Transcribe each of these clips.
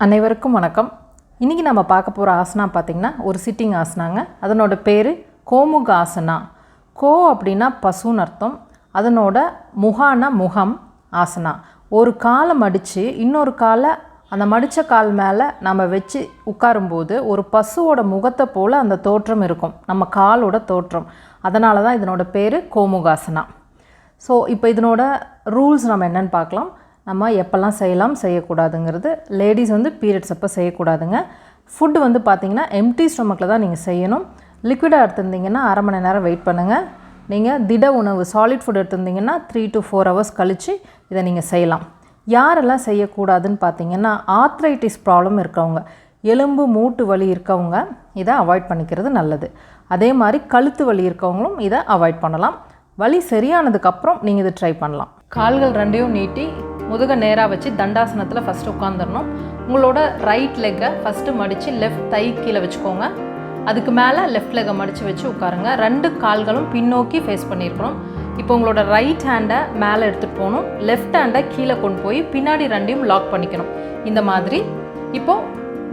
அனைவருக்கும் வணக்கம். இன்றைக்கி நம்ம பார்க்க போகிற ஆசனா பார்த்திங்கன்னா ஒரு சிட்டிங் ஆசனாங்க. அதனோட பேர் கோமுகாசனா. கோ அப்படின்னா பசுன்னு அர்த்தம். அதனோட முகான முகம் ஆசனா. ஒரு காலை மடித்து இன்னொரு காலை அந்த மடித்த கால் மேலே நம்ம வச்சு உட்காரும்போது ஒரு பசுவோட முகத்தை போல் அந்த தோற்றம் இருக்கும், நம்ம காலோட தோற்றம். அதனால தான் இதனோட பேர் கோமுகாசனா. ஸோ இப்போ இதனோட ரூல்ஸ் நம்ம என்னென்னு பார்க்கலாம். நம்ம எப்போல்லாம் செய்யலாம் செய்யக்கூடாதுங்கிறது. லேடிஸ் பீரியட்ஸ் அப்போ செய்யக்கூடாதுங்க. ஃபுட்டு பார்த்திங்கன்னா எம்டி ஸ்டொமக்கில் தான் நீங்கள் செய்யணும். லிக்விடாக எடுத்துருந்தீங்கன்னா அரை மணி நேரம் வெயிட் பண்ணுங்கள். நீங்கள் திட உணவு சாலிட் ஃபுட் எடுத்துருந்தீங்கன்னா 3 to 4 hours கழித்து இதை நீங்கள் செய்யலாம். யாரெல்லாம் செய்யக்கூடாதுன்னு பார்த்திங்கன்னா ஆர்த்ரைட்டிஸ் ப்ராப்ளம் இருக்கவங்க, எலும்பு மூட்டு வலி இருக்கவங்க இதை அவாய்ட் பண்ணிக்கிறது நல்லது. அதே மாதிரி கழுத்து வலி இருக்கவங்களும் இதை அவாய்ட் பண்ணலாம். வலி சரியானதுக்கப்புறம் நீங்கள் இதை ட்ரை பண்ணலாம். கால்கள் ரெண்டையும் நீட்டி முதுகை நேராக வச்சு தண்டாசனத்தில் ஃபஸ்ட்டு உட்காந்துடணும். உங்களோட ரைட் லெக்கை ஃபஸ்ட்டு மடித்து லெஃப்ட் தை கீழே வச்சுக்கோங்க. அதுக்கு மேலே லெஃப்ட் லெக்கை மடித்து வச்சு உட்காருங்க. 2 கால்களும் பின்னோக்கி ஃபேஸ் பண்ணியிருக்கணும். இப்போ உங்களோட ரைட் ஹேண்டை மேலே எடுத்துகிட்டு போகணும். லெஃப்ட் ஹேண்டை கீழே கொண்டு போய் பின்னாடி 2ஐயும் லாக் பண்ணிக்கணும். இந்த மாதிரி இப்போது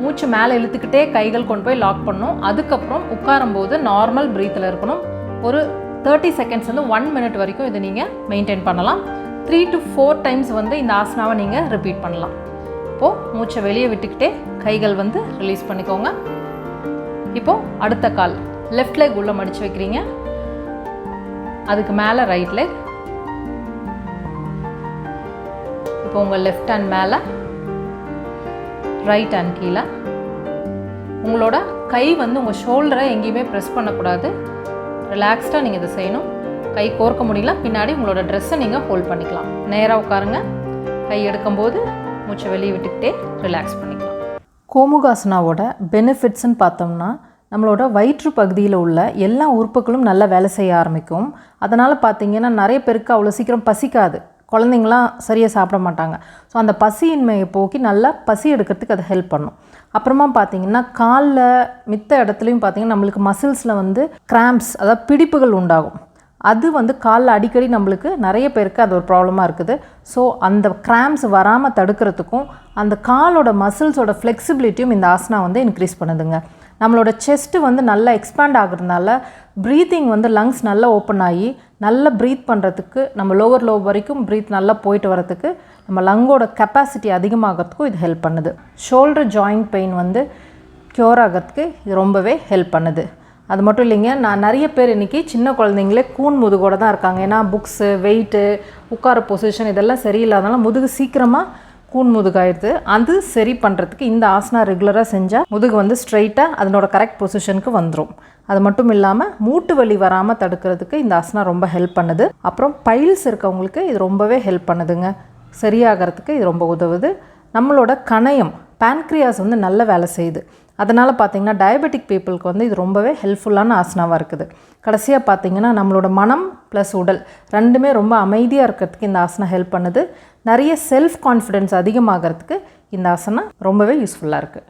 மூச்சு மேலே இழுத்துக்கிட்டே கைகள் கொண்டு போய் லாக் பண்ணணும். அதுக்கப்புறம் உட்காரும்போது நார்மல் ப்ரீத்தில் இருக்கணும். ஒரு 30 seconds 1 minute வரைக்கும் இதை நீங்கள் மெயின்டைன் பண்ணலாம். 3 to 4 times இந்த ஆசனாவை நீங்கள் ரிப்பீட் பண்ணலாம். இப்போது மூச்சை வெளியே விட்டுக்கிட்டே கைகள் ரிலீஸ் பண்ணிக்கோங்க. இப்போது அடுத்த கால் லெஃப்ட் லெக் உள்ளே மடித்து வைக்கிறீங்க. அதுக்கு மேலே ரைட் லெக். இப்போ உங்கள் லெஃப்ட் ஹேண்ட் மேலே, ரைட் ஹேண்ட் கீழே. உங்களோட கை உங்கள் ஷோல்டரை எங்கேயுமே ப்ரெஸ் பண்ணக்கூடாது. ரிலாக்ஸ்டாக நீங்கள் இதை செய்யணும். கை கோர்க்க முடியல, பின்னாடி உங்களோட ட்ரெஸ்ஸை நீங்கள் ஹோல்ட் பண்ணிக்கலாம். நேராக உட்காருங்க. கை எடுக்கும்போது மூச்சை வெளியே விட்டுக்கிட்டே ரிலாக்ஸ் பண்ணிக்கலாம். கோமுகாசனாவோட பெனிஃபிட்ஸ்ன்னு பார்த்தோம்னா நம்மளோட வயிற்று பகுதியில் உள்ள எல்லா உறுப்புகளும் நல்லா வேலை செய்ய ஆரம்பிக்கும். அதனால் பார்த்திங்கன்னா நிறைய பேருக்கு அவ்வளோ சீக்கிரம் பசிக்காது. குழந்தைங்களாம் சரியாக சாப்பிட மாட்டாங்க. ஸோ அந்த பசியின்மையை போக்கி நல்லா பசி எடுக்கிறதுக்கு அது ஹெல்ப் பண்ணும். அப்புறமா பார்த்திங்கன்னா காலில் மித்த இடத்துலையும் பார்த்திங்கன்னா நம்மளுக்கு மசில்ஸில் கிராம்ப்ஸ், அதாவது பிடிப்புகள் உண்டாகும். அது காலில் அடிக்கடி நம்மளுக்கு நிறைய பேருக்கு அது ஒரு ப்ராப்ளமாக இருக்குது. ஸோ அந்த கிராம்ப்ஸ் வராமல் தடுக்கிறதுக்கும் அந்த காலோட மசில்ஸோட ஃப்ளெக்சிபிலிட்டியும் இந்த ஆசனா இன்க்ரீஸ் பண்ணுதுங்க. நம்மளோட செஸ்ட்டு நல்லா எக்ஸ்பேண்ட் ஆகுறதுனால ப்ரீத்திங் லங்ஸ் நல்லா ஓப்பன் ஆகி நல்லா ப்ரீத் பண்ணுறதுக்கு, நம்ம லோவர் லோப் வரைக்கும் ப்ரீத் நல்லா போயிட்டு வரதுக்கு, நம்ம லங்கோட கெப்பாசிட்டி அதிகமாகிறதுக்கும் இது ஹெல்ப் பண்ணுது. ஷோல்டர் ஜாயிண்ட் பெயின் க்யூர் ஆகிறதுக்கு இது ரொம்பவே ஹெல்ப் பண்ணுது. அது மட்டும் இல்லைங்க, நான் நிறைய பேர் இன்றைக்கி சின்ன குழந்தைங்களே கூன் முதுகோடு தான் இருக்காங்க. ஏன்னா புக்ஸு, வெயிட்டு, உட்கார பொசிஷன் இதெல்லாம் சரியில்லாதனால முதுகு சீக்கிரமாக கூன் முதுகாயிடுது. அது சரி பண்ணுறதுக்கு இந்த ஆசனா ரெகுலராக செஞ்சால் முதுகு ஸ்ட்ரைட்டாக அதனோட கரெக்ட் பொசிஷனுக்கு வந்துடும். அது மட்டும் இல்லாமல் மூட்டு வலி வராமல் தடுக்கிறதுக்கு இந்த ஆசனா ரொம்ப ஹெல்ப் பண்ணுது. அப்புறம் பைல்ஸ் இருக்கவங்களுக்கு இது ரொம்பவே ஹெல்ப் பண்ணுதுங்க. சரியாகிறதுக்கு இது ரொம்ப உதவுது. நம்மளோட கணையம், பேன்க்ரியாஸ் நல்ல வேலை செய்யுது. அதனால் பார்த்திங்கன்னா டயபெட்டிக் பீப்புளுக்கு இது ரொம்பவே ஹெல்ப்ஃபுல்லான ஆசனாவாக இருக்குது. கடைசியாக பார்த்திங்கன்னா நம்மளோட மனம் ப்ளஸ் உடல் ரெண்டுமே ரொம்ப அமைதியாக இருக்கிறதுக்கு இந்த ஆசனா ஹெல்ப் பண்ணுது. நிறைய செல்ஃப் கான்ஃபிடென்ஸ் அதிகமாகிறதுக்கு இந்த ஆசனா ரொம்பவே யூஸ்ஃபுல்லாக இருக்குது.